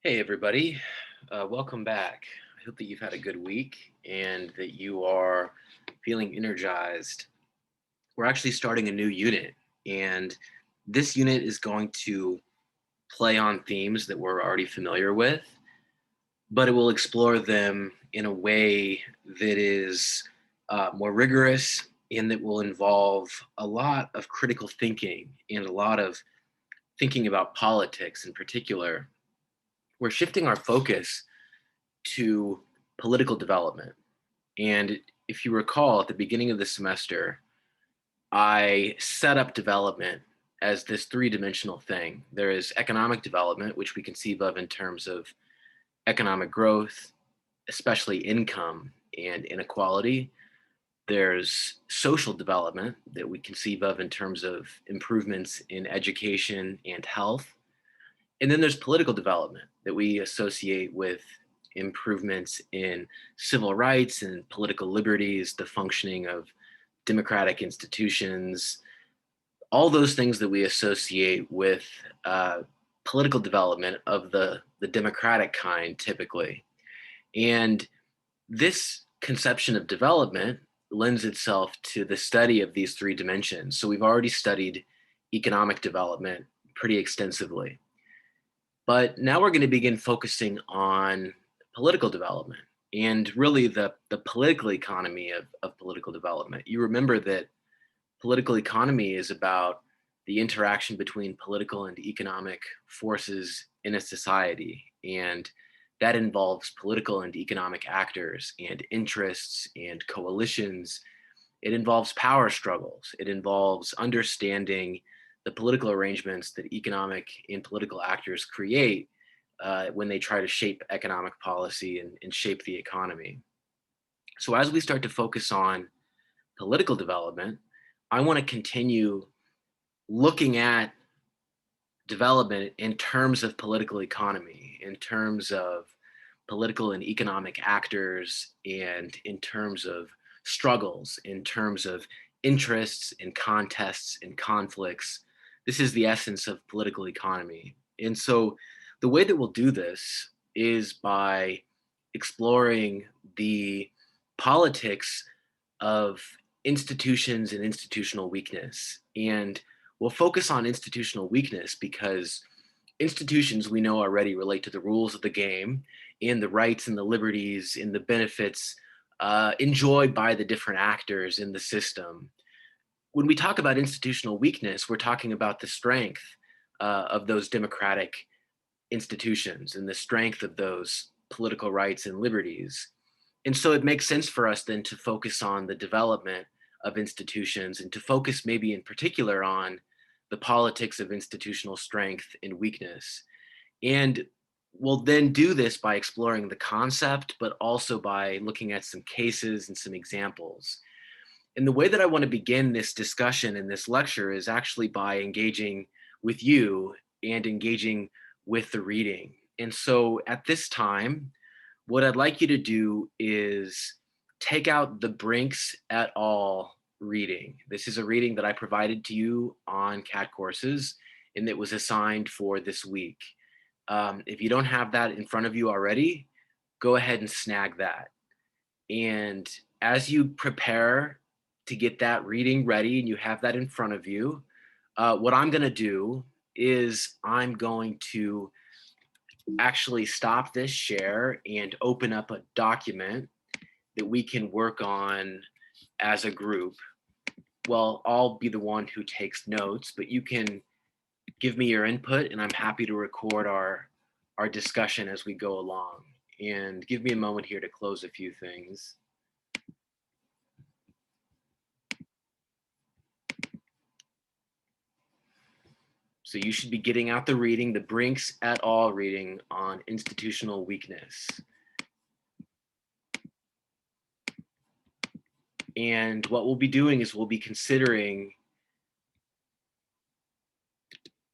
Hey, everybody. Welcome back. I hope that you've had a good week and that you are feeling energized. We're actually starting a new unit, and this unit is going to play on themes that we're already familiar with, but it will explore them in a way that is more rigorous and that will involve a lot of critical thinking and a lot of thinking about politics in particular. We're shifting our focus to political development. And if you recall, at the beginning of the semester, I set up development as this three-dimensional thing. There is economic development, which we conceive of in terms of economic growth, especially income and inequality. There's social development that we conceive of in terms of improvements in education and health. And then there's political development that we associate with improvements in civil rights and political liberties, the functioning of democratic institutions, all those things that we associate with political development of the democratic kind typically. And this conception of development lends itself to the study of these three dimensions. So we've already studied economic development pretty extensively. But now we're going to begin focusing on political development and really the political economy of political development. You remember that political economy is about the interaction between political and economic forces in a society. And that involves political and economic actors and interests and coalitions. It involves power struggles. It involves understanding the political arrangements that economic and political actors create when they try to shape economic policy and shape the economy. So as we start to focus on political development, I want to continue looking at development in terms of political economy, in terms of political and economic actors, and in terms of struggles, in terms of interests and contests and conflicts. This is the essence of political economy. And so the way that we'll do this is by exploring the politics of institutions and institutional weakness. And we'll focus on institutional weakness because institutions we know already relate to the rules of the game and the rights and the liberties and the benefits enjoyed by the different actors in the system. When we talk about institutional weakness, we're talking about the strength of those democratic institutions and the strength of those political rights and liberties. And so it makes sense for us then to focus on the development of institutions and to focus maybe in particular on the politics of institutional strength and weakness. And we'll then do this by exploring the concept, but also by looking at some cases and some examples. And the way that I want to begin this discussion in this lecture is actually by engaging with you and engaging with the reading. And so at this time, what I'd like you to do is take out the Brinks et al. Reading. This is a reading that I provided to you on CAT courses and that was assigned for this week. If you don't have that in front of you already, go ahead and snag that. And as you prepare to get that reading ready and you have that in front of you, what I'm going to do is I'm going to actually stop this share and open up a document that we can work on as a group. Well, I'll be the one who takes notes, but you can give me your input and I'm happy to record our discussion as we go along. And give me a moment here to close a few things. So you should be getting out the reading, the Brinks et al. Reading on institutional weakness. And what we'll be doing is we'll be considering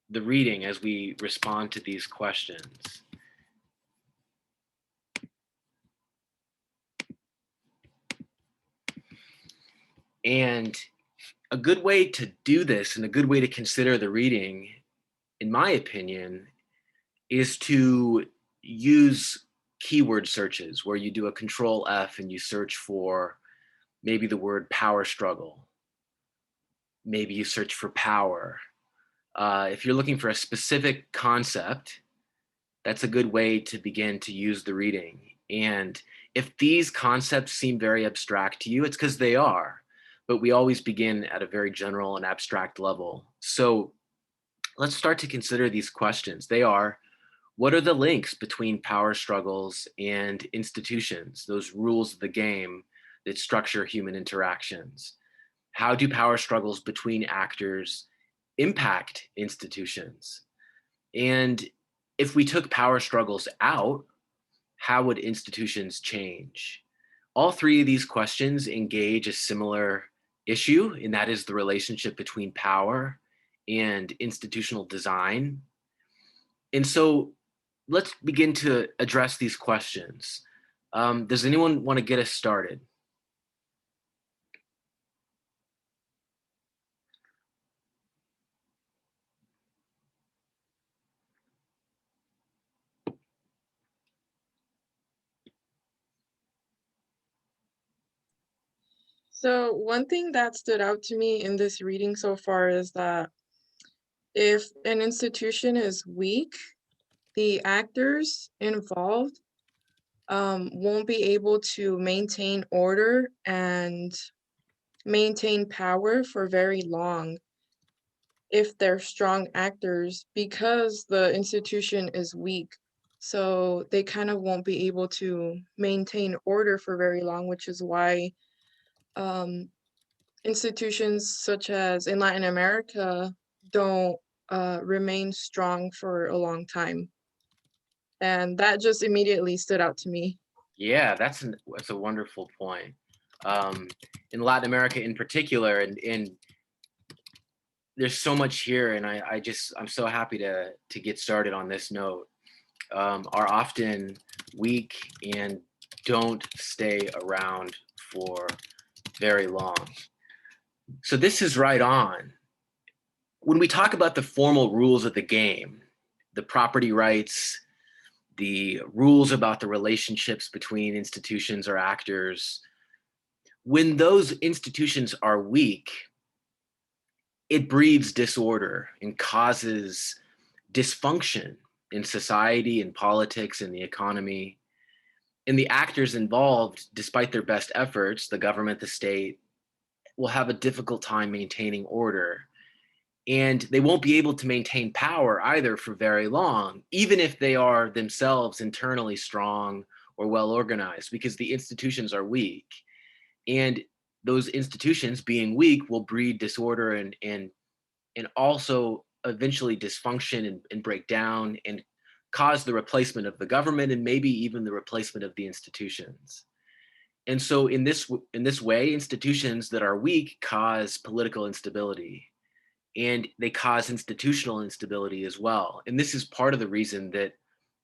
the reading as we respond to these questions. And a good way to do this and a good way to consider the reading, in my opinion, is to use keyword searches where you do a control F and you search for maybe the word power struggle. Maybe you search for power. If you're looking for a specific concept, that's a good way to begin to use the reading. And if these concepts seem very abstract to you, it's because they are, but we always begin at a very general and abstract level. So let's start to consider these questions. They are, what are the links between power struggles and institutions, those rules of the game that structure human interactions? How do power struggles between actors impact institutions? And if we took power struggles out, how would institutions change? All three of these questions engage a similar issue, and that is the relationship between power and institutional design. And so let's begin to address these questions. Does anyone want to get us started? So one thing that stood out to me in this reading so far is that if an institution is weak, the actors involved won't be able to maintain order and maintain power for very long if they're strong actors because the institution is weak. So they kind of won't be able to maintain order for very long, which is why um, institutions such as in Latin America don't remain strong for a long time. And that just immediately stood out to me. Yeah, that's a wonderful point. Um, in Latin America, in particular, and there's so much here, and I'm so happy to get started on this note. Are often weak and don't stay around for very long. So this is right on. When we talk about the formal rules of the game, the property rights, the rules about the relationships between institutions or actors, when those institutions are weak, it breeds disorder and causes dysfunction in society, in politics, in the economy. And the actors involved, despite their best efforts, the government, the state, will have a difficult time maintaining order. And they won't be able to maintain power either for very long, even if they are themselves internally strong or well organized, because the institutions are weak. And those institutions being weak will breed disorder and also eventually dysfunction and break down and cause the replacement of the government and maybe even the replacement of the institutions. And so in this way, institutions that are weak cause political instability, and they cause institutional instability as well. And this is part of the reason that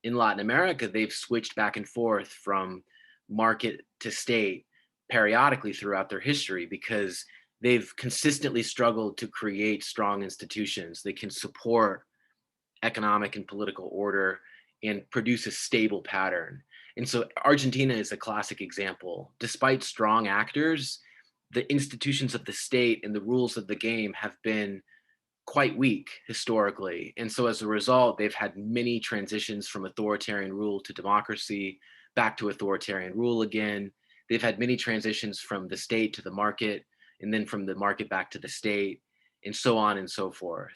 in Latin America they've switched back and forth from market to state periodically throughout their history, because they've consistently struggled to create strong institutions that can support economic and political order and produce a stable pattern. And so Argentina is a classic example. Despite strong actors, the institutions of the state and the rules of the game have been quite weak historically. And so as a result, they've had many transitions from authoritarian rule to democracy, back to authoritarian rule again. They've had many transitions from the state to the market, and then from the market back to the state, and so on and so forth.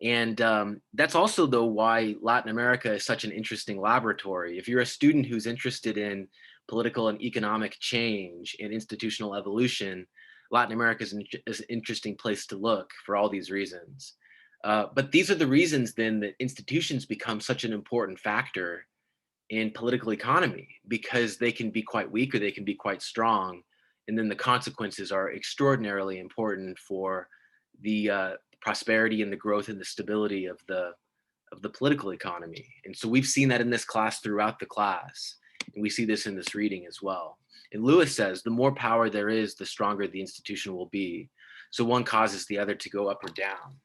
And that's also, though, why Latin America is such an interesting laboratory. If you're a student who's interested in political and economic change and institutional evolution, Latin America is an interesting place to look for all these reasons. But these are the reasons then that institutions become such an important factor in political economy, because they can be quite weak or they can be quite strong. And then the consequences are extraordinarily important for the prosperity and the growth and the stability of the political economy. And so we've seen that in this class throughout the class. And we see this in this reading as well. And Lewis says, the more power there is, the stronger the institution will be. So one causes the other to go up or down.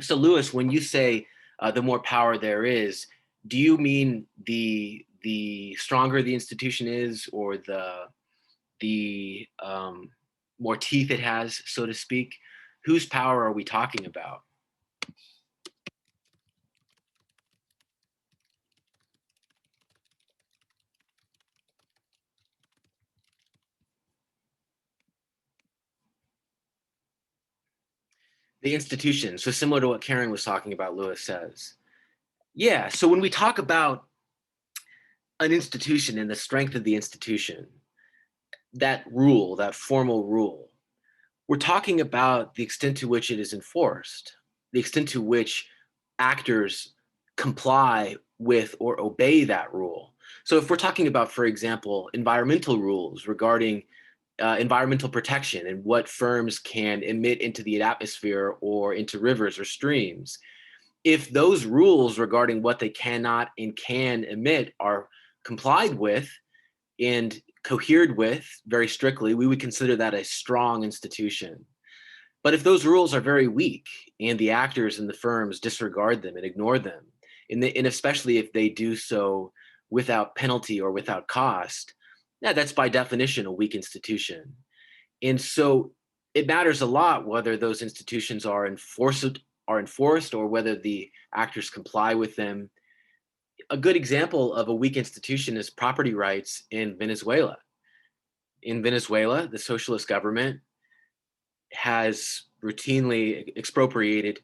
So Lewis, when you say the more power there is, Do you mean the stronger the institution is, or the more teeth it has, so to speak? Whose power are we talking about? The institution. So similar to what Karen was talking about, Lewis says. Yeah. So when we talk about an institution and the strength of the institution, that rule, that formal rule, we're talking about the extent to which it is enforced, the extent to which actors comply with or obey that rule. So if we're talking about, for example, environmental rules regarding environmental protection and what firms can emit into the atmosphere or into rivers or streams, if those rules regarding what they cannot and can emit are complied with and cohered with very strictly, we would consider that a strong institution. But if those rules are very weak and the actors and the firms disregard them and ignore them, and especially if they do so without penalty or without cost, yeah, that's by definition a weak institution. And so it matters a lot whether those institutions are enforced or whether the actors comply with them. A good example of a weak institution is property rights in Venezuela. In Venezuela, the socialist government has routinely expropriated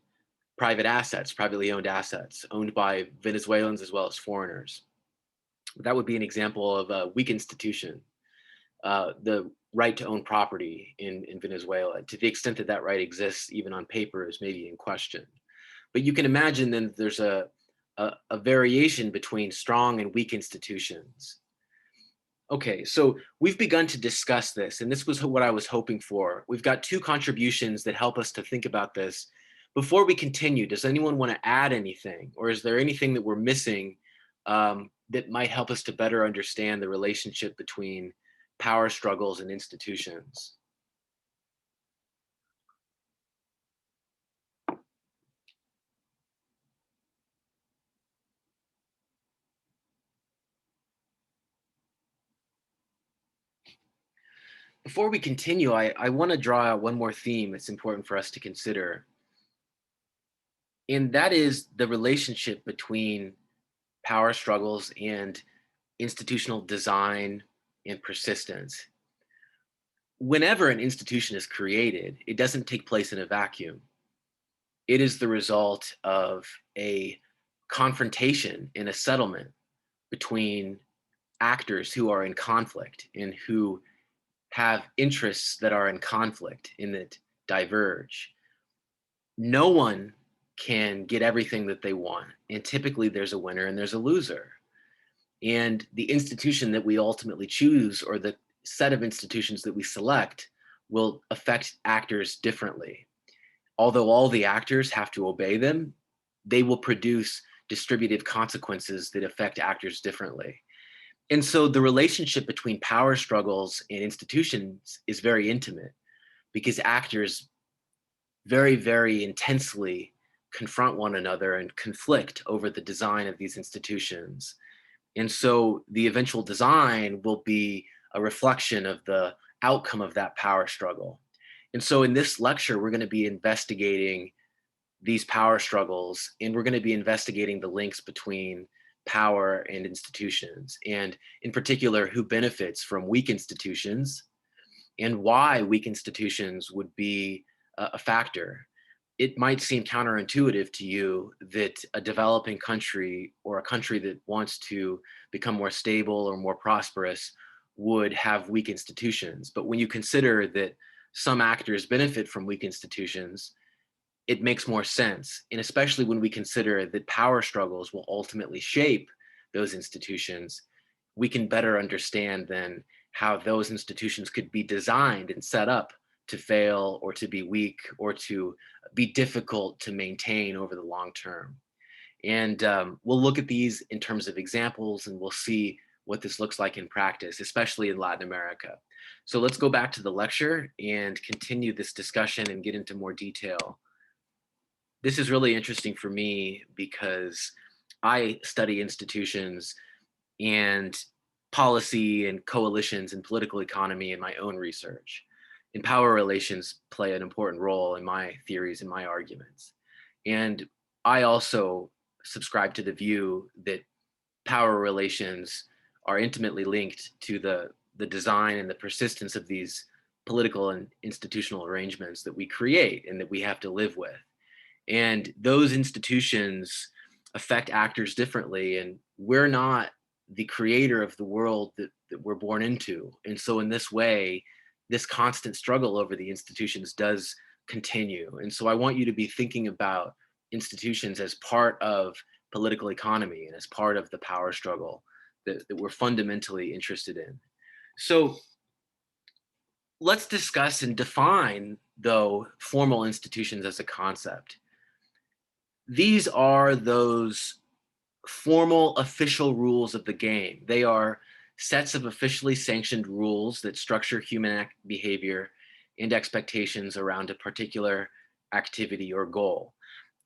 private assets, privately owned assets, owned by Venezuelans as well as foreigners. That would be an example of a weak institution. The right to own property in Venezuela, to the extent that that right exists, even on paper, is maybe in question. But you can imagine then there's a variation between strong and weak institutions. Okay, so we've begun to discuss this, and this was what I was hoping for. We've got two contributions that help us to think about this. Before we continue, does anyone want to add anything, or is there anything that we're missing that might help us to better understand the relationship between power struggles and institutions? Before we continue, I want to draw out one more theme that's important for us to consider, and that is the relationship between power struggles and institutional design and persistence. Whenever an institution is created, it doesn't take place in a vacuum. It is the result of a confrontation and a settlement between actors who are in conflict and who have interests that are in conflict and that diverge. No one can get everything that they want. And typically there's a winner and there's a loser. And the institution that we ultimately choose, or the set of institutions that we select, will affect actors differently. Although all the actors have to obey them, they will produce distributive consequences that affect actors differently. And so the relationship between power struggles and institutions is very intimate, because actors very, very intensely confront one another and conflict over the design of these institutions. And so the eventual design will be a reflection of the outcome of that power struggle. And so in this lecture, we're going to be investigating these power struggles, and we're going to be investigating the links between power and institutions, and in particular, who benefits from weak institutions and why weak institutions would be a factor. It might seem counterintuitive to you that a developing country, or a country that wants to become more stable or more prosperous, would have weak institutions. But when you consider that some actors benefit from weak institutions, it makes more sense. And especially when we consider that power struggles will ultimately shape those institutions, we can better understand then how those institutions could be designed and set up to fail, or to be weak, or to be difficult to maintain over the long term. And we'll look at these in terms of examples, and we'll see what this looks like in practice, especially in Latin America. So let's go back to the lecture and continue this discussion and get into more detail. This is really interesting for me because I study institutions and policy and coalitions and political economy in my own research. And power relations play an important role in my theories and my arguments. And I also subscribe to the view that power relations are intimately linked to the design and the persistence of these political and institutional arrangements that we create and that we have to live with. And those institutions affect actors differently. And we're not the creator of the world that we're born into. And so, in this way, this constant struggle over the institutions does continue. And so, I want you to be thinking about institutions as part of political economy and as part of the power struggle that we're fundamentally interested in. So, let's discuss and define, though, formal institutions as a concept. These are those formal official rules of the game. They are sets of officially sanctioned rules that structure human behavior and expectations around a particular activity or goal.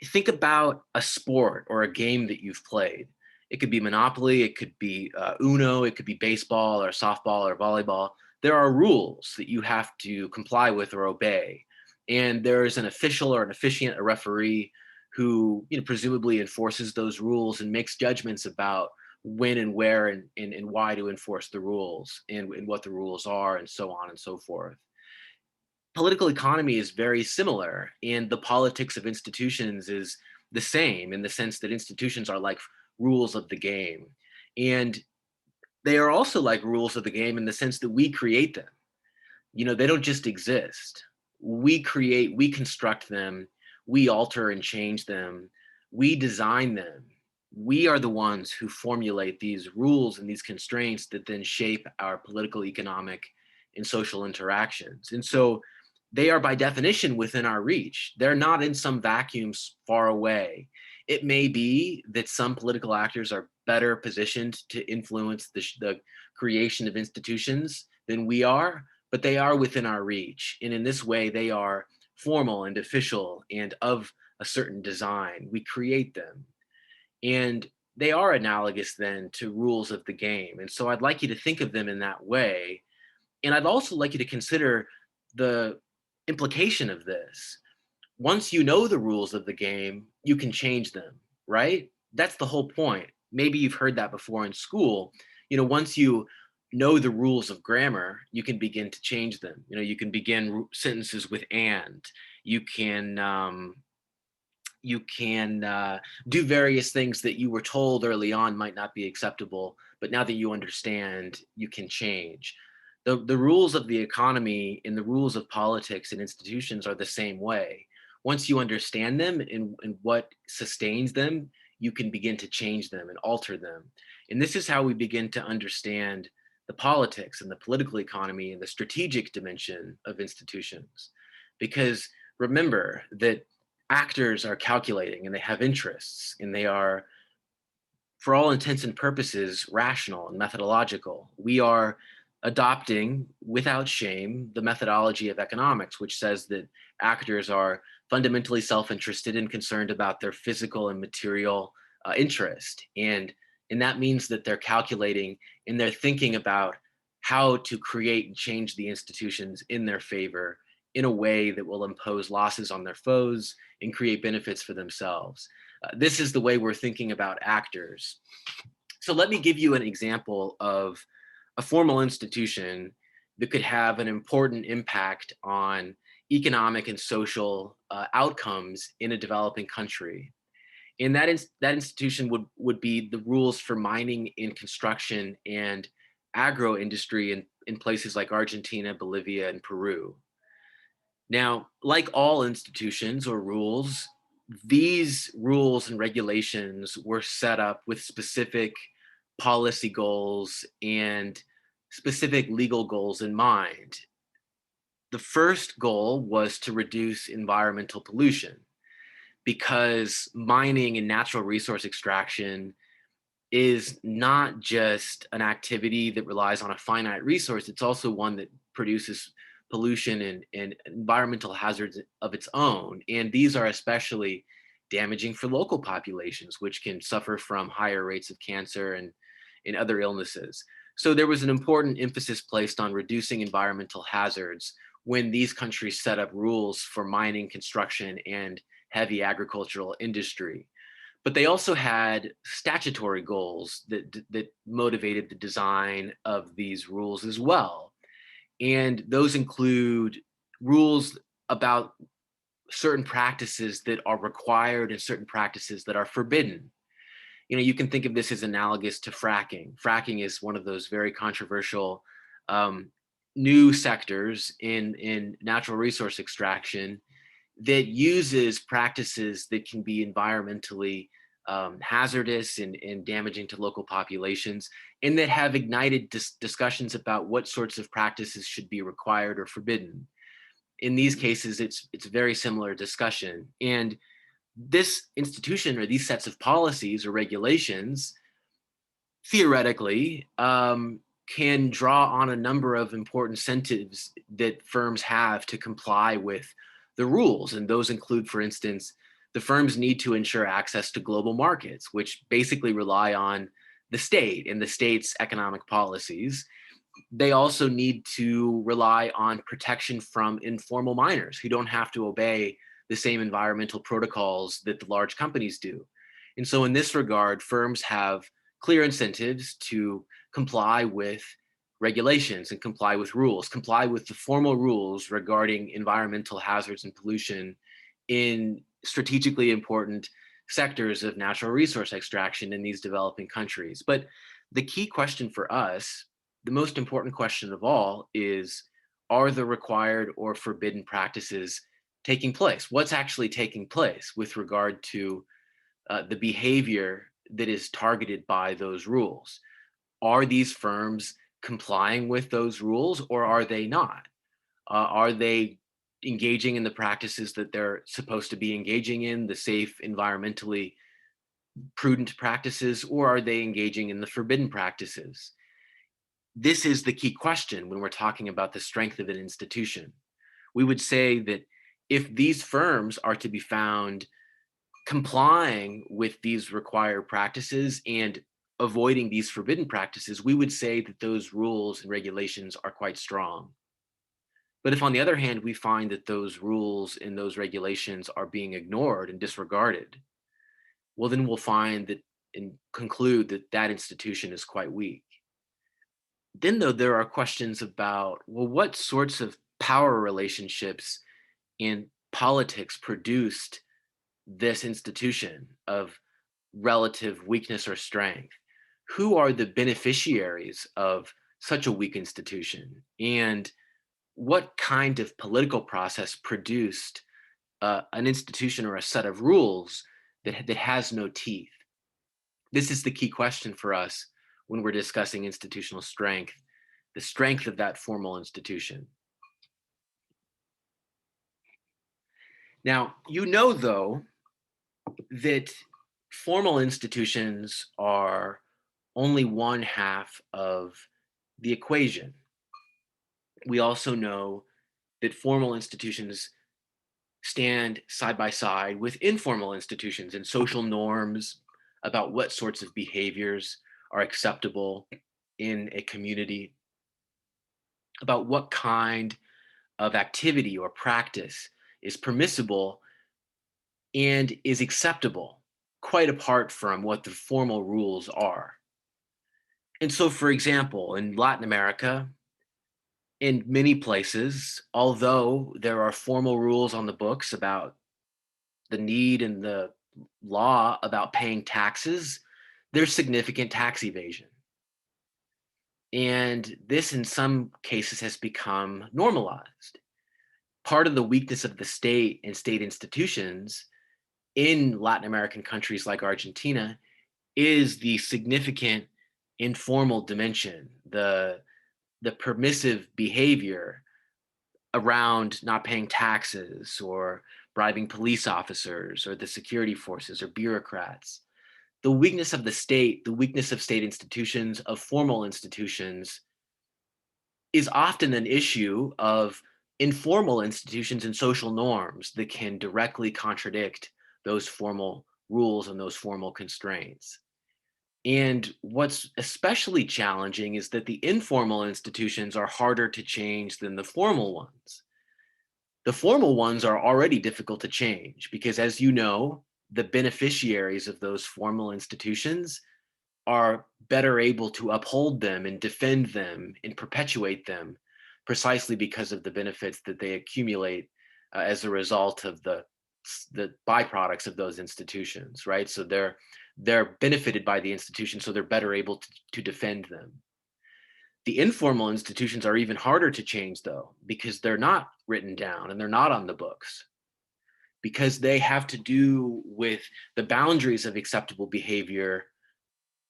Think about a sport or a game that you've played. It could be Monopoly, it could be Uno, it could be baseball or softball or volleyball. There are rules that you have to comply with or obey. And there's an official or an officiant, a referee, who presumably enforces those rules and makes judgments about when and where and why to enforce the rules and what the rules are and so on and so forth. Political economy is very similar, and the politics of institutions is the same in the sense that institutions are like rules of the game. And they are also like rules of the game in the sense that we create them. They don't just exist. We create, we construct them, we alter and change them, we design them. We are the ones who formulate these rules and these constraints that then shape our political, economic, and social interactions. And so they are by definition within our reach. They're not in some vacuums far away. It may be that some political actors are better positioned to influence the creation of institutions than we are, but they are within our reach. And in this way, they are formal and official and of a certain design. We create them. And they are analogous then to rules of the game. And so I'd like you to think of them in that way. And I'd also like you to consider the implication of this. Once you know the rules of the game, you can change them, right? That's the whole point. Maybe you've heard that before in school. Once you know the rules of grammar, you can begin to change them. You can begin sentences with and. You can do various things that you were told early on might not be acceptable, but now that you understand, you can change. The rules of the economy and the rules of politics and institutions are the same way. Once you understand them and what sustains them, you can begin to change them and alter them. And this is how we begin to understand the politics and the political economy and the strategic dimension of institutions. Because remember that actors are calculating and they have interests and they are, for all intents and purposes, rational and methodological. We are adopting without shame the methodology of economics, which says that actors are fundamentally self-interested and concerned about their physical and material interest. And that means that they're calculating and they're thinking about how to create and change the institutions in their favor in a way that will impose losses on their foes and create benefits for themselves. This is the way we're thinking about actors. So let me give you an example of a formal institution that could have an important impact on economic and social outcomes in a developing country. And that institution would be the rules for mining and construction and agro industry in places like Argentina, Bolivia, and Peru. Now, like all institutions or rules, these rules and regulations were set up with specific policy goals and specific legal goals in mind. The first goal was to reduce environmental pollution because mining and natural resource extraction is not just an activity that relies on a finite resource, it's also one that produces pollution and environmental hazards of its own. And these are especially damaging for local populations, which can suffer from higher rates of cancer and other illnesses. So there was an important emphasis placed on reducing environmental hazards when these countries set up rules for mining, construction, and heavy agricultural industry. But they also had statutory goals that motivated the design of these rules as well. And those include rules about certain practices that are required and certain practices that are forbidden. You can think of this as analogous to fracking. Fracking is one of those very controversial um, new sectors in natural resource extraction that uses practices that can be environmentally hazardous and damaging to local populations, and that have ignited discussions about what sorts of practices should be required or forbidden. In these cases, it's a very similar discussion. And this institution or these sets of policies or regulations theoretically can draw on a number of important incentives that firms have to comply with the rules. And those include, for instance, the firms need to ensure access to global markets, which basically rely on the state and the state's economic policies. They also need to rely on protection from informal miners who don't have to obey the same environmental protocols that the large companies do. And so, in this regard, firms have clear incentives to comply with regulations and comply with rules, comply with the formal rules regarding environmental hazards and pollution in strategically important sectors of natural resource extraction in these developing countries. But the key question for us, the most important question of all, is are the required or forbidden practices taking place? What's actually taking place with regard to the behavior that is targeted by those rules? Are these firms complying with those rules or are they not? Are they engaging in the practices that they're supposed to be engaging in, the safe, environmentally prudent practices, or are they engaging in the forbidden practices? This is the key question when we're talking about the strength of an institution. We would say that if these firms are to be found complying with these required practices and avoiding these forbidden practices, we would say that those rules and regulations are quite strong. But if, on the other hand, we find that those rules and those regulations are being ignored and disregarded, well, then we'll find that and conclude that that institution is quite weak. Then, though, there are questions about, well, what sorts of power relationships in politics produced this institution of relative weakness or strength? Who are the beneficiaries of such a weak institution? And what kind of political process produced an institution or a set of rules that has no teeth? This is the key question for us when we're discussing institutional strength, the strength of that formal institution. Now, though, that formal institutions are only one half of the equation. We also know that formal institutions stand side by side with informal institutions and social norms about what sorts of behaviors are acceptable in a community, about what kind of activity or practice is permissible and is acceptable, quite apart from what the formal rules are. And so, for example, in Latin America, in many places, although there are formal rules on the books about the need and the law about paying taxes, there's significant tax evasion. And this, in some cases, has become normalized. Part of the weakness of the state and state institutions in Latin American countries like Argentina is the significant informal dimension, the permissive behavior around not paying taxes or bribing police officers or the security forces or bureaucrats. The weakness of the state, the weakness of state institutions, of formal institutions, is often an issue of informal institutions and social norms that can directly contradict those formal rules and those formal constraints. And what's especially challenging is that the informal institutions are harder to change than the formal ones. The formal ones are already difficult to change because, as you know, the beneficiaries of those formal institutions are better able to uphold them and defend them and perpetuate them precisely because of the benefits that they accumulate as a result of the byproducts of those institutions, right? So they're benefited by the institution, so they're better able to defend them. The informal institutions are even harder to change, though, because they're not written down and they're not on the books, because they have to do with the boundaries of acceptable behavior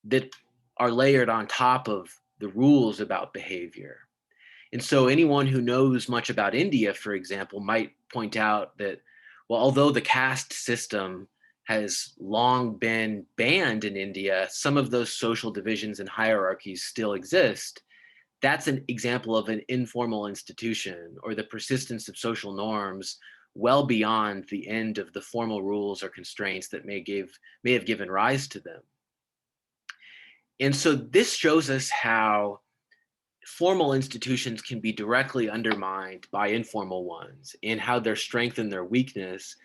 that are layered on top of the rules about behavior. And so anyone who knows much about India, for example, might point out that, well, although the caste system has long been banned in India, some of those social divisions and hierarchies still exist. That's an example of an informal institution, or the persistence of social norms well beyond the end of the formal rules or constraints that may have given rise to them. And so this shows us how formal institutions can be directly undermined by informal ones, and how their strength and their weakness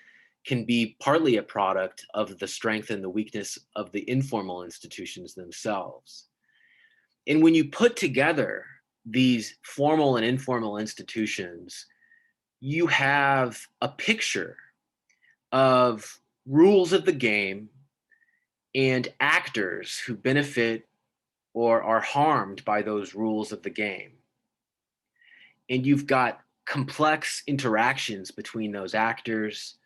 can be partly a product of the strength and the weakness of the informal institutions themselves. And when you put together these formal and informal institutions, you have a picture of rules of the game and actors who benefit or are harmed by those rules of the game. And you've got complex interactions between those actors.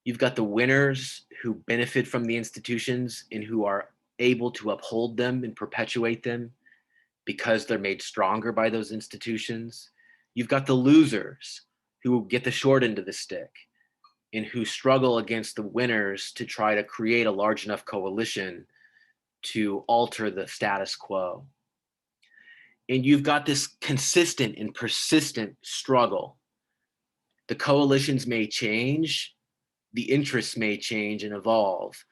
You've got the winners who benefit from the institutions and who are able to uphold them and perpetuate them because they're made stronger by those institutions. You've got the losers who get the short end of the stick and who struggle against the winners to try to create a large enough coalition to alter the status quo. And you've got this consistent and persistent struggle. The coalitions may change, the interests may change and evolve,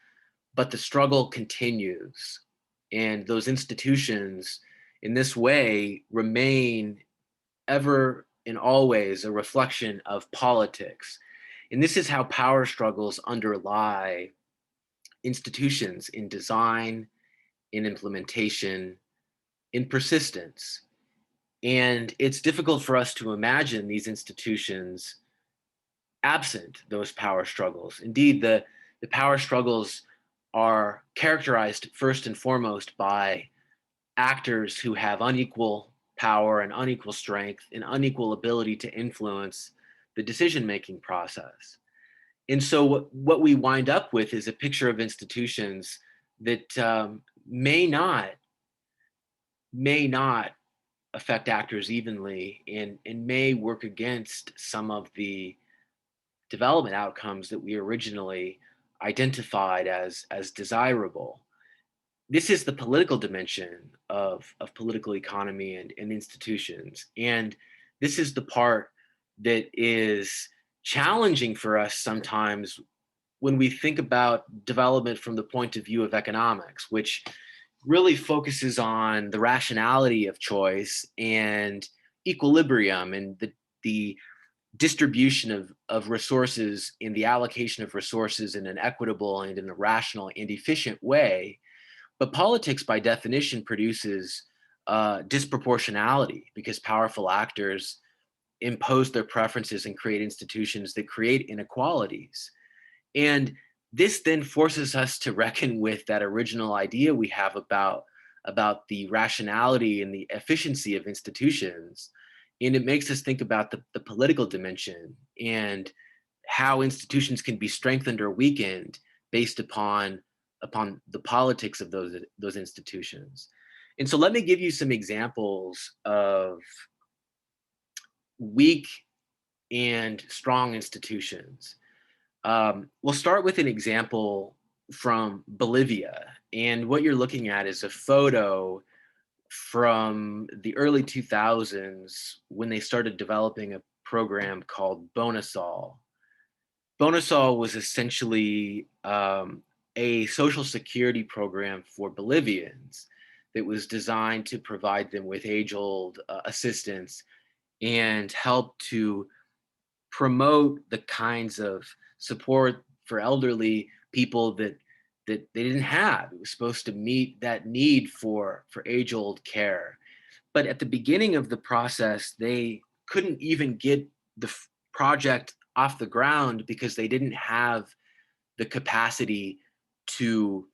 but the struggle continues. And those institutions, in this way, remain ever and always a reflection of politics. And this is how power struggles underlie institutions in design, in implementation, in persistence. And it's difficult for us to imagine these institutions absent those power struggles. Indeed, the power struggles are characterized first and foremost by actors who have unequal power and unequal strength and unequal ability to influence the decision-making process. And so what we wind up with is a picture of institutions that may not affect actors evenly, and may work against some of the development outcomes that we originally identified as desirable. This is the political dimension of political economy and institutions. And this is the part that is challenging for us sometimes when we think about development from the point of view of economics, which really focuses on the rationality of choice and equilibrium and the distribution of resources in the allocation of resources in an equitable and in a rational and efficient way. But politics, by definition, produces disproportionality because powerful actors impose their preferences and create institutions that create inequalities. And this then forces us to reckon with that original idea we have about the rationality and the efficiency of institutions. And it makes us think about the political dimension and how institutions can be strengthened or weakened based upon the politics of those institutions. And so let me give you some examples of weak and strong institutions. We'll start with an example from Bolivia. And what you're looking at is a photo from the early 2000s when they started developing a program called Bonasol. Bonusol was essentially a social security program for Bolivians that was designed to provide them with age-old assistance and help to promote the kinds of support for elderly people that they didn't have. It was supposed to meet that need for age-old care. But at the beginning of the process, they couldn't even get the project off the ground because they didn't have the capacity to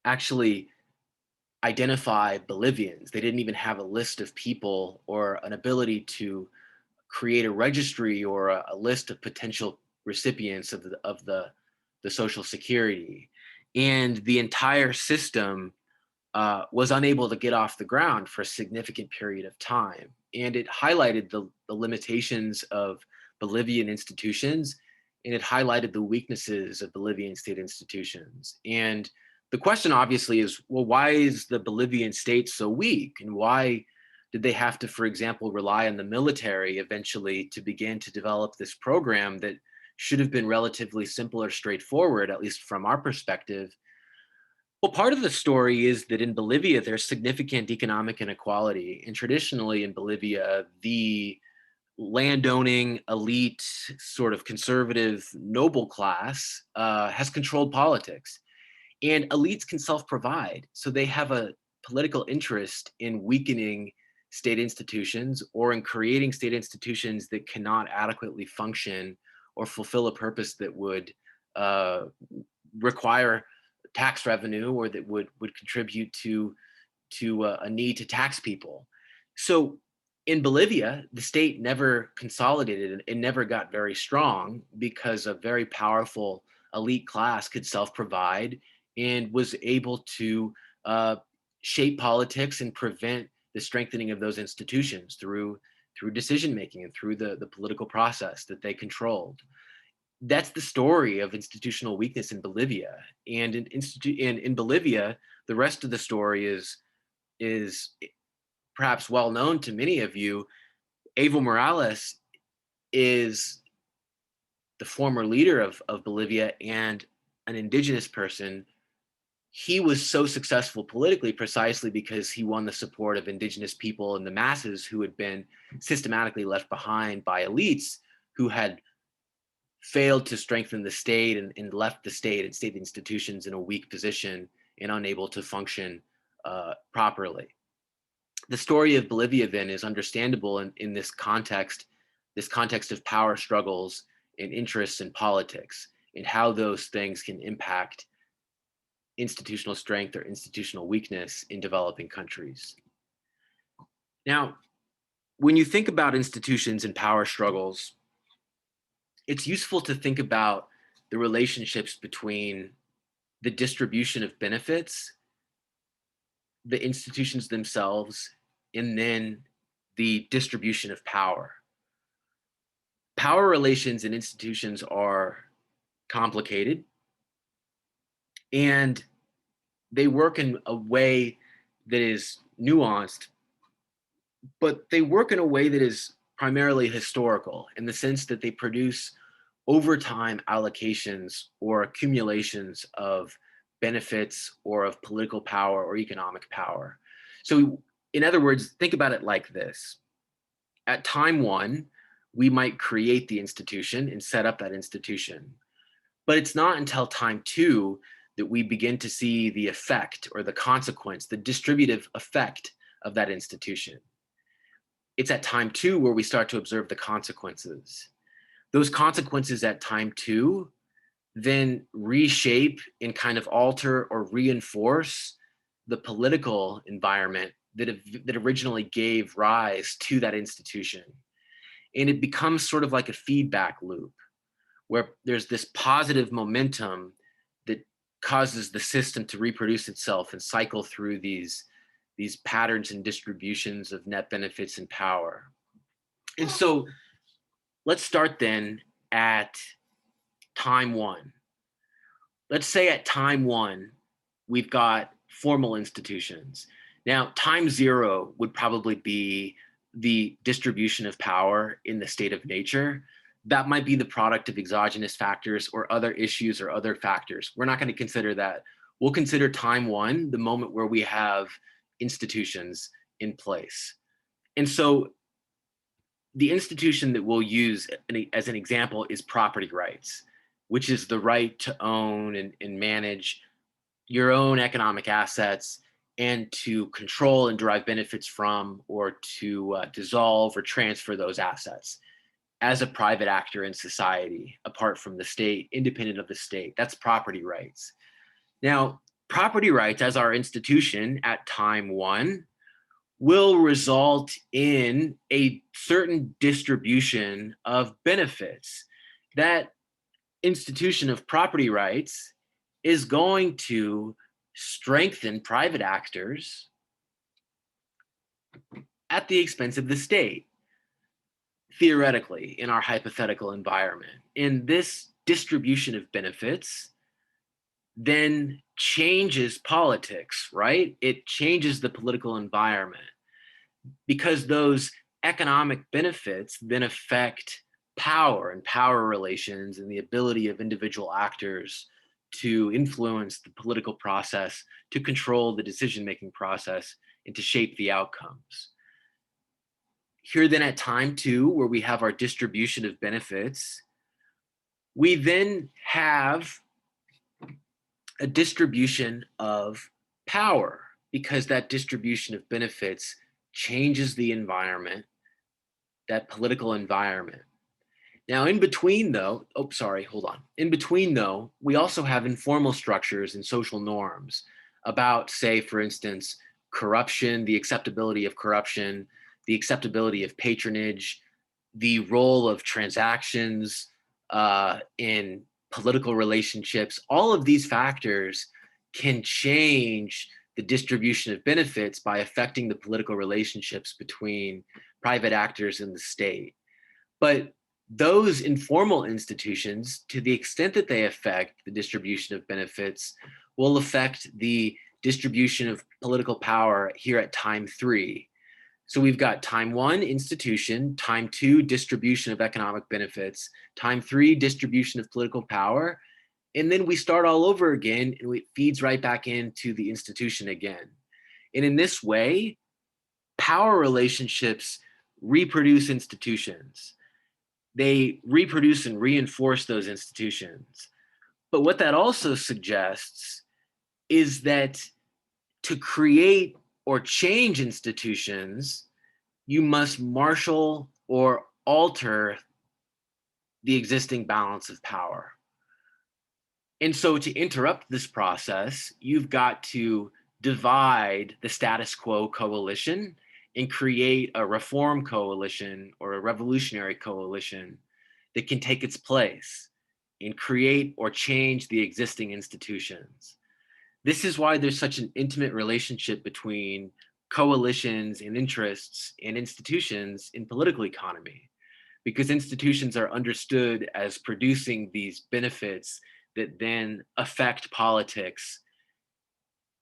actually identify Bolivians. They didn't even have a list of people or an ability to create a registry or a list of potential recipients of the Social Security. And the entire system was unable to get off the ground for a significant period of time. And it highlighted the limitations of Bolivian institutions, and it highlighted the weaknesses of Bolivian state institutions. And the question obviously is, well, why is the Bolivian state so weak? And why did they have to, for example, rely on the military eventually to begin to develop this program that should have been relatively simple or straightforward, at least from our perspective? Well, part of the story is that in Bolivia, there's significant economic inequality. And traditionally in Bolivia, the landowning, elite, sort of conservative, noble class has controlled politics. And elites can self provide. So they have a political interest in weakening state institutions or in creating state institutions that cannot adequately function or fulfill a purpose that would uh, require tax revenue or that would contribute to a need to tax people. So in Bolivia, the state never consolidated and never got very strong because a very powerful elite class could self-provide and was able to uh, shape politics and prevent the strengthening of those institutions through decision making and through the political process that they controlled. That's the story of institutional weakness in Bolivia. And in Bolivia, the rest of the story is perhaps well known to many of you. Evo Morales is the former leader of Bolivia and an indigenous person. He was so successful politically precisely because he won the support of indigenous people and the masses who had been systematically left behind by elites who had failed to strengthen the state and left the state and state institutions in a weak position and unable to function properly. The story of Bolivia then is understandable in this context of power struggles and interests in politics and how those things can impact institutional strength or institutional weakness in developing countries. Now, when you think about institutions and power struggles, it's useful to think about the relationships between the distribution of benefits, the institutions themselves, and then the distribution of power. Power relations in institutions are complicated and they work in a way that is nuanced, but they work in a way that is primarily historical in the sense that they produce overtime allocations or accumulations of benefits or of political power or economic power. So, in other words, think about it like this. At time one, we might create the institution and set up that institution. But it's not until time two that we begin to see the effect or the consequence, the distributive effect of that institution. It's at time two where we start to observe the consequences. Those consequences at time two then reshape and kind of alter or reinforce the political environment that originally gave rise to that institution. And it becomes sort of like a feedback loop where there's this positive momentum that causes the system to reproduce itself and cycle through these patterns and distributions of net benefits and power. And so let's start then at time one. Let's say at time one, we've got formal institutions. Now, time zero would probably be the distribution of power in the state of nature that might be the product of exogenous factors or other issues or other factors. We're not going to consider that. We'll consider time one, the moment where we have institutions in place. And so the institution that we'll use as an example is property rights, which is the right to own and manage your own economic assets and to control and derive benefits from or to dissolve or transfer those assets as a private actor in society, apart from the state, independent of the state. That's property rights. Now, property rights as our institution at time one will result in a certain distribution of benefits. That institution of property rights is going to strengthen private actors at the expense of the state, theoretically, in our hypothetical environment. And this distribution of benefits then changes politics, right? It changes the political environment because those economic benefits then affect power and power relations and the ability of individual actors to influence the political process, to control the decision-making process, and to shape the outcomes. Here then at time two, where we have our distribution of benefits, we then have a distribution of power because that distribution of benefits changes the environment, that political environment. Now, in between though, hold on. In between though, we also have informal structures and social norms about, say, for instance, corruption, the acceptability of corruption, the acceptability of patronage, the role of transactions in political relationships. All of these factors can change the distribution of benefits by affecting the political relationships between private actors and the state. But those informal institutions, to the extent that they affect the distribution of benefits, will affect the distribution of political power here at time three. So we've got time one, institution, time two, distribution of economic benefits, time three, distribution of political power, and then we start all over again and it feeds right back into the institution again. And in this way, power relationships reproduce institutions. They reproduce and reinforce those institutions. But what that also suggests is that to create or change institutions, you must marshal or alter the existing balance of power. And so to interrupt this process, you've got to divide the status quo coalition and create a reform coalition or a revolutionary coalition that can take its place and create or change the existing institutions. This is why there's such an intimate relationship between coalitions and interests and institutions in political economy, because institutions are understood as producing these benefits that then affect politics,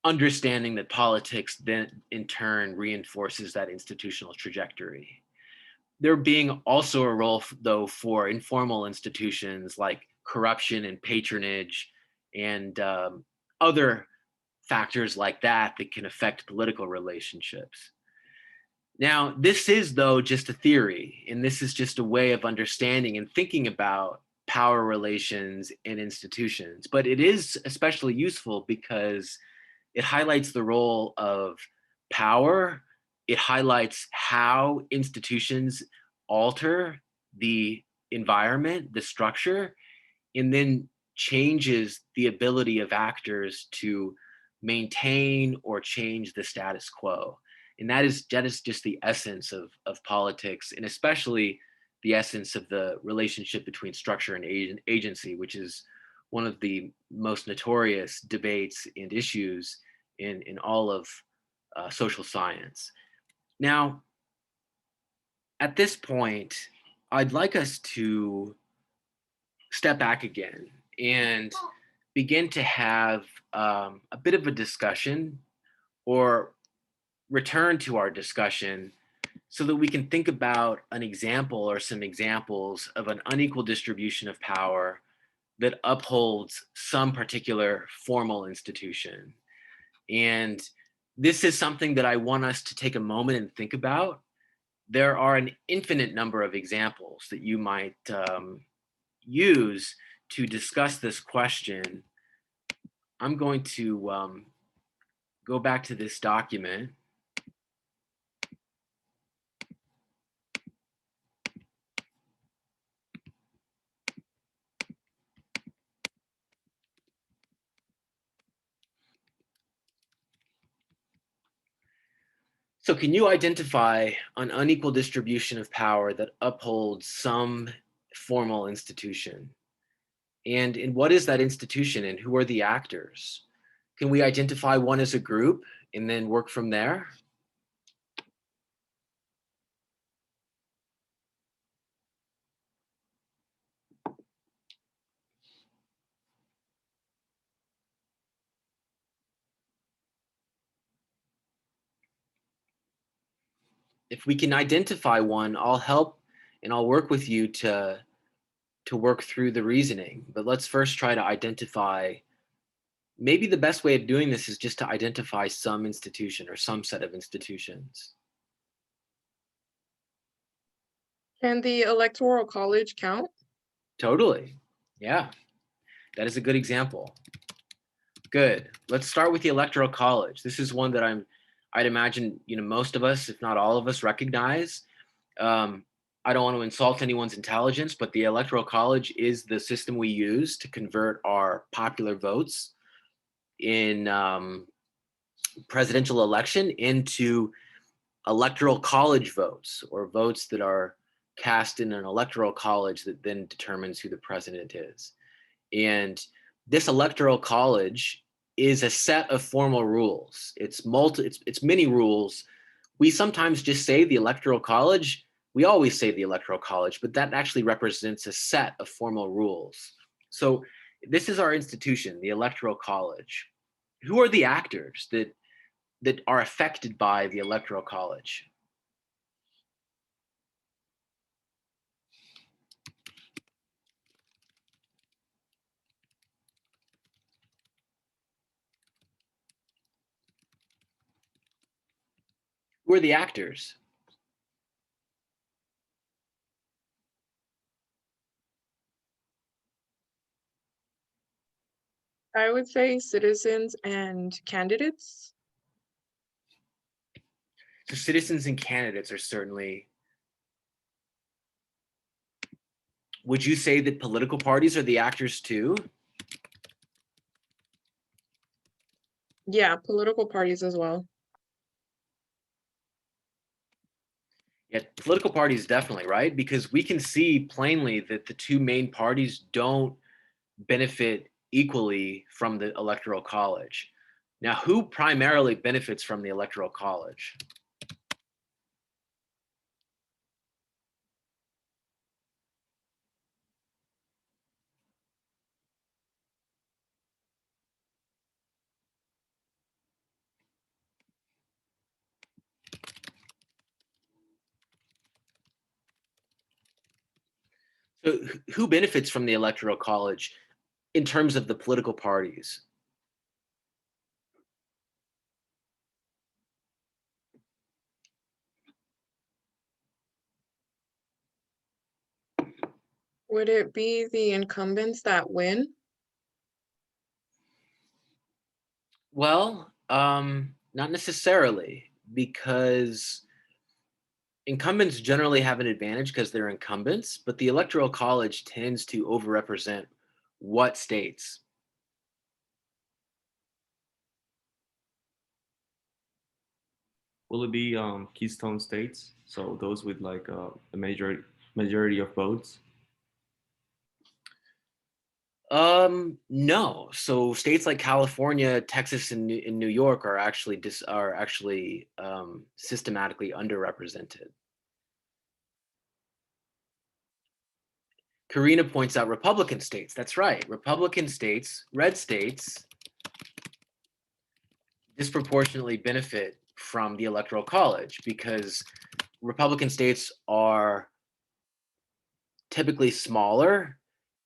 understanding that politics then in turn reinforces that institutional trajectory. There being also a role, though, for informal institutions like corruption and patronage and other factors like that that can affect political relationships. Now, this is, though, just a theory, and this is just a way of understanding and thinking about power relations and institutions. But it is especially useful because it highlights the role of power. It highlights how institutions alter the environment, the structure, and then changes the ability of actors to maintain or change the status quo. And that is just the essence of politics, and especially the essence of the relationship between structure and agency, which is one of the most notorious debates and issues in all of social science. Now, at this point, I'd like us to step back again and begin to have a bit of a discussion or return to our discussion so that we can think about an example or some examples of an unequal distribution of power that upholds some particular formal institution. And this is something that I want us to take a moment and think about. There are an infinite number of examples that you might use to discuss this question. I'm going to go back to this document. So can you identify an unequal distribution of power that upholds some formal institution? And what is that institution and who are the actors? Can we identify one as a group and then work from there? If we can identify one, I'll help and I'll work with you to work through the reasoning. But let's first try to identify, maybe the best way of doing this is just to identify some institution or some set of institutions. Can the Electoral College count? Totally. Yeah, that is a good example. Good. Let's start with the Electoral College. This is one that I'd imagine, most of us, if not all of us, recognize. I don't want to insult anyone's intelligence, but the Electoral College is the system we use to convert our popular votes in presidential election into electoral college votes, or votes that are cast in an electoral college that then determines who the president is. And this electoral college is a set of formal rules. It's many rules. We sometimes just say the electoral college. We always say the electoral college, but that actually represents a set of formal rules. So this is our institution, the electoral college. Who are the actors that are affected by the electoral college? Who are the actors? I would say citizens and candidates. So citizens and candidates are certainly. Would you say that political parties are the actors too? Yeah, political parties as well. Yeah, political parties definitely, right? Because we can see plainly that the two main parties don't benefit equally from the electoral college. Now, who primarily benefits from the electoral college? So who benefits from the electoral college in terms of the political parties? Would it be the incumbents that win? Well, not necessarily, because incumbents generally have an advantage because they're incumbents, but the electoral college tends to overrepresent what states? Will it be keystone states? So those with like a majority of votes. No. So states like California, Texas, and New York are actually systematically underrepresented. Karina points out Republican states. That's right. Republican states, red states, disproportionately benefit from the electoral college because Republican states are typically smaller,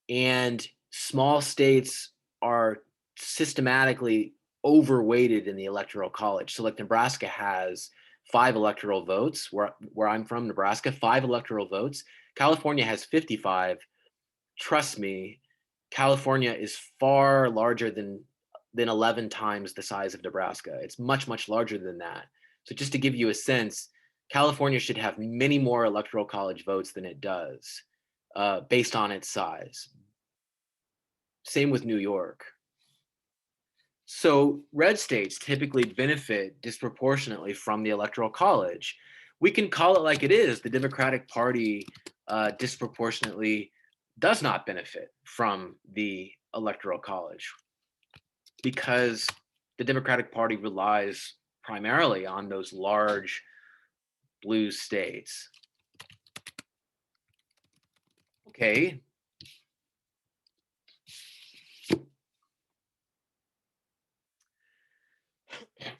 and small states are systematically overweighted in the electoral college. So like Nebraska has 5 electoral votes, where I'm from, Nebraska, 5 electoral votes. California has 55. Trust me, California is far larger than 11 times the size of Nebraska. It's much, much larger than that. So just to give you a sense, California should have many more electoral college votes than it does, based on its size. Same with New York. So red states typically benefit disproportionately from the electoral college. We can call it like it is. The Democratic Party disproportionately does not benefit from the electoral college because the Democratic Party relies primarily on those large blue states. Okay.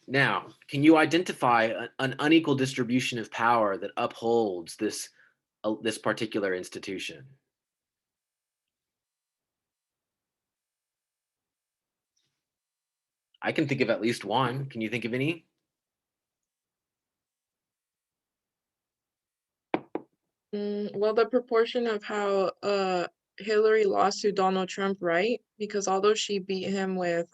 Now, can you identify an unequal distribution of power that upholds this particular institution? I can think of at least one. Can you think of any? Well, the proportion of how Hillary lost to Donald Trump, right? Because although she beat him with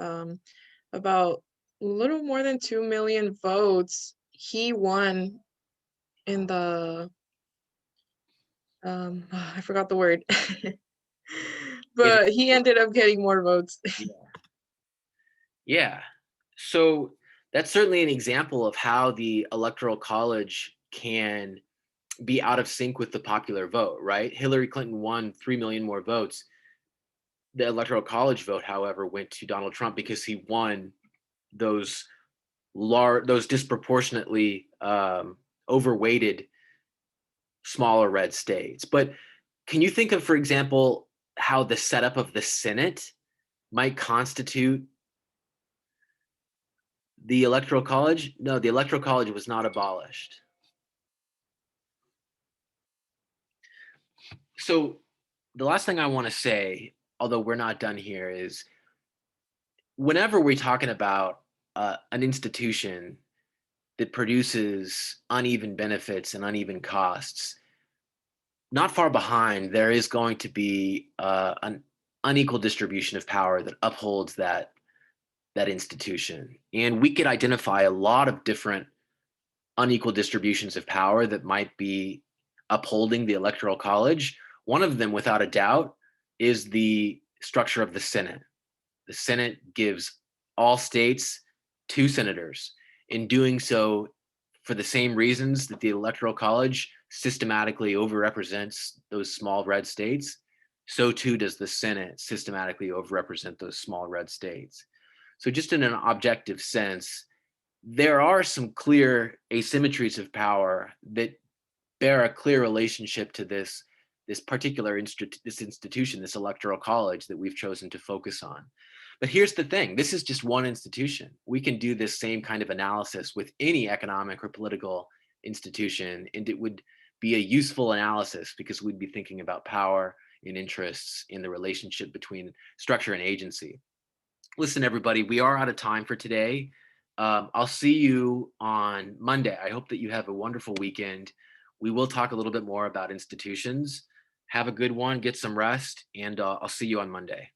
about a little more than 2 million votes, he won in the I forgot the word. But he ended up getting more votes. Yeah. So that's certainly an example of how the electoral college can be out of sync with the popular vote, right? Hillary Clinton won 3 million more votes. The electoral college vote, however, went to Donald Trump because he won those disproportionately overweighted smaller red states. But can you think of, for example, how the setup of the Senate might constitute the electoral college? No, the electoral college was not abolished. So the last thing I want to say, although we're not done here, is whenever we're talking about an institution that produces uneven benefits and uneven costs, not far behind, there is going to be an unequal distribution of power that upholds that institution. And we could identify a lot of different unequal distributions of power that might be upholding the electoral college. One of them, without a doubt, is the structure of the Senate. The Senate gives all states 2 senators. In doing so, for the same reasons that the electoral college systematically overrepresents those small red states, so too does the Senate systematically overrepresent those small red states. So just in an objective sense, there are some clear asymmetries of power that bear a clear relationship to this particular institution, this electoral college that we've chosen to focus on. But here's the thing, this is just one institution. We can do this same kind of analysis with any economic or political institution, and it would be a useful analysis because we'd be thinking about power and interests in the relationship between structure and agency. Listen, everybody, we are out of time for today. I'll see you on Monday. I hope that you have a wonderful weekend. We will talk a little bit more about institutions. Have a good one, get some rest, and I'll see you on Monday.